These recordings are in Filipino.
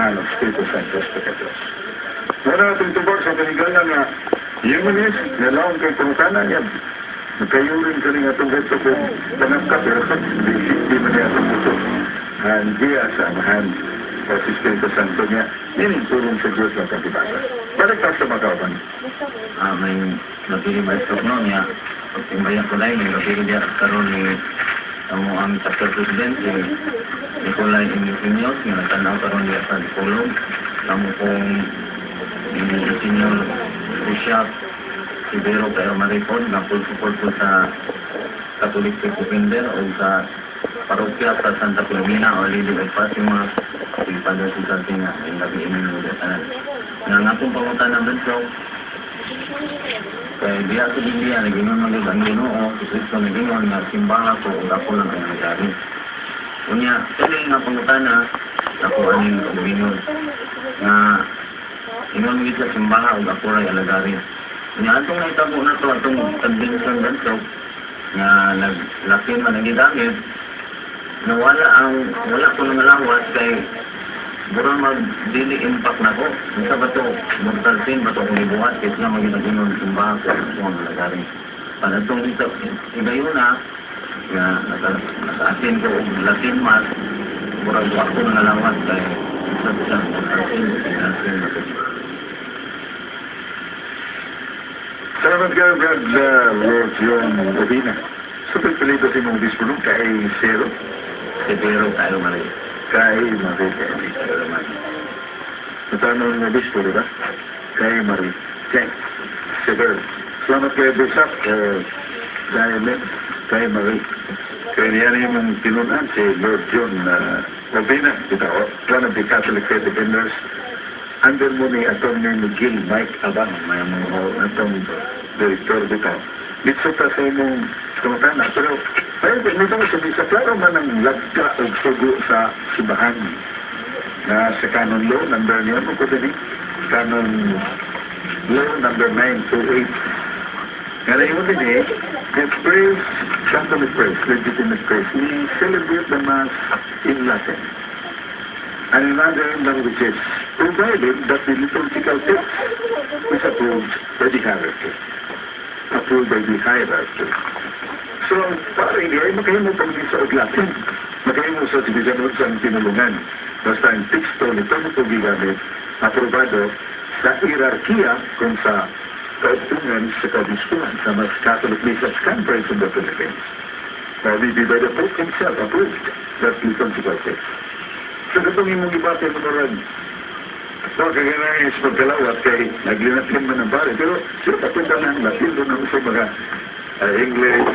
simbahan ng Espiritu Santo sa Diyos. Wala natin tubag sa panigalan na humanis, nalaon kay pangutana niya. Nagkayurin ka rin atong ganito kung panangka, pero di man niya atong ito. Diya sa amahan o si Espiritu Santo niya, tulong sa Diyos ng katibasa. Balik tayo sa magkawan. May napili maestro no niya. Pagtimbayan ko na yun, napili niya karoon ni ang chapter president, si Nicholai and Luceños, nga natanaw karoon niya sa Dipolog. Kamu kong senior bishop, si Vero kayo maripod, na full support po sa Catholic Television o sa parokya sa Santa Obina o Lili Agpas, yung mga Father si Santi nga, yung gabi-imin ng Udatanan. Nga nga pong pangutana ng Benso, kaya diya sa Biblia, nagingon magig ang Ginoo, si Kristo nagingon, nga simbahan ko, o ako lang ang nagari. Kunya, kaya nga pangutana, ako aning Obinod, nga ingon magig sa simbahan, o ako rin alagari. Kunya, atong naitabo na to, atong convention Benso, nga naglakin man nagidamit, na wala ko nang alawas kay burang mag-dili impact na ko. Isa ba ito, mortal sin ba ito kung ibuhat, kasi nga mag-inaginon simbahan ko ang nalagari. Para itong igayon na nasa-atin ko Latin Mass, burang ako nang alawas kay isa ba siya mortal sin, sin ba ito. Salamat ka, Brad Lorjun Obina. So, pagpalito si mong disponong kay Zero. Si Vero tayo mali. Kay Marie. Kay Marie. Natanong na bispo, diba? Kay Marie. Sige. Salamat kay Bishop. Kay Marie. Kaya niyan yung tinunan si Lord John Obina. One of the Catholic Defenders. Under mo ni Atty. Miguel Mike Abang. May mga atong director dito. Dito pa sa imong pangutana. Pero ayun, nito mo sabi sa klaro man ang lagka o sugo sa simbahan na sa Canon Law, number niyo, ano ko din Canon Law, number 928. Nga na yun din the praise, Catholic praise, legitimate praise, we celebrate the Mass in Latin and in other languages, provided that the liturgical text is approved by the hierarchy. So, parang hindi ay makahimo pang sa Latin. Makahimo sa Tibiganod sa tinulungan. Basta ang teksto nito ito gigamit, aprobado sa hierarkiya kung sa kautungan sa kabispuan sa mas Catholic Bishops Conference in the Philippines. Maybe by the Pope himself approved that liturgical text. So, itong imong ibate mo rin. So, kaganahin sa pagkalawat kay naglinatlim man ang pare. Pero, sila papunta na ang Latin doon naman sa mga English,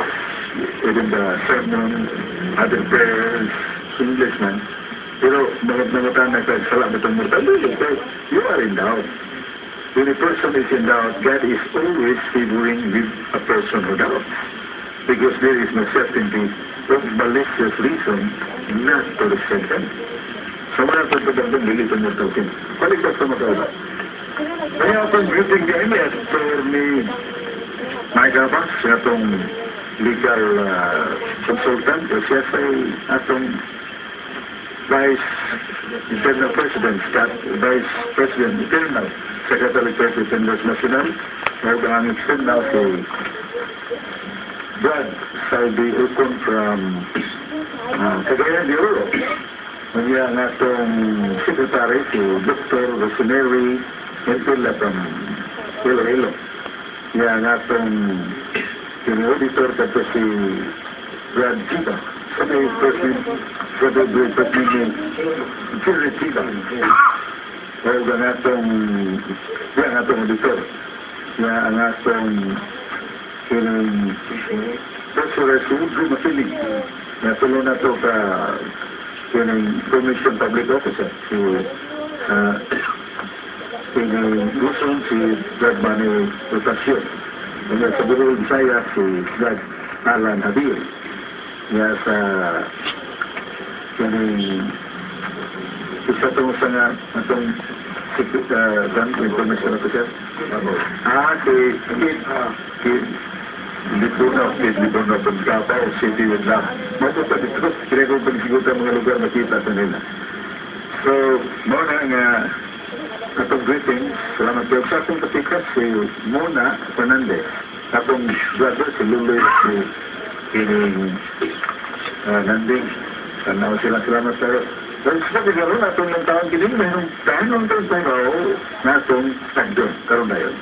even the sermon, other prayers, English man. Pero, mga tanang kay salamat ang mortal. You are in doubt. When a person is in doubt, God is always favoring with a person who doubts. Because there is no certainty of malicious reason not to receive them. So, mga pagkabang dili ito mortal sin. Balik ba sa mga kaya akong greeting niya ini for ni Naigabas, siya itong legal consultant, siya sa atong Vice Internal President, Vice President Internal, sa Catholic Television Network, o ang external si Brad Saudi Ukon from Cagayan de Oro. Niya nga itong secretary, si Dr. Rosemary Entula from Iloilo. Niya nga itong auditor kato si Brad Chiba. Sa may president, sa may president, Jerry Chiba. O nga itong auditor. Niya nga itong Professor Sudro Masilig. Natulong na ito ka Commission Public Officer si Luzon si Brad Manny Rotasyon. Kaya sa Buro Bisaya si Brad Alan Habil. Kaya sa isa itong sa nga itong Information Officer. Dito na pagkapa o city with love. Mato pa dito, kaya kung pagsigutan mga lugar makita sa nila. So, muna nga atong greetings. Salamat kayo sa atong katikas si Mona Fernandez. Atong brother si Lulu si Kining Nanding. Tanaw sila, salamat kayo. Pero sa pagkakaroon atong ng taon kining mayroong taon ng taon na atong tagdon. Karoon na yun.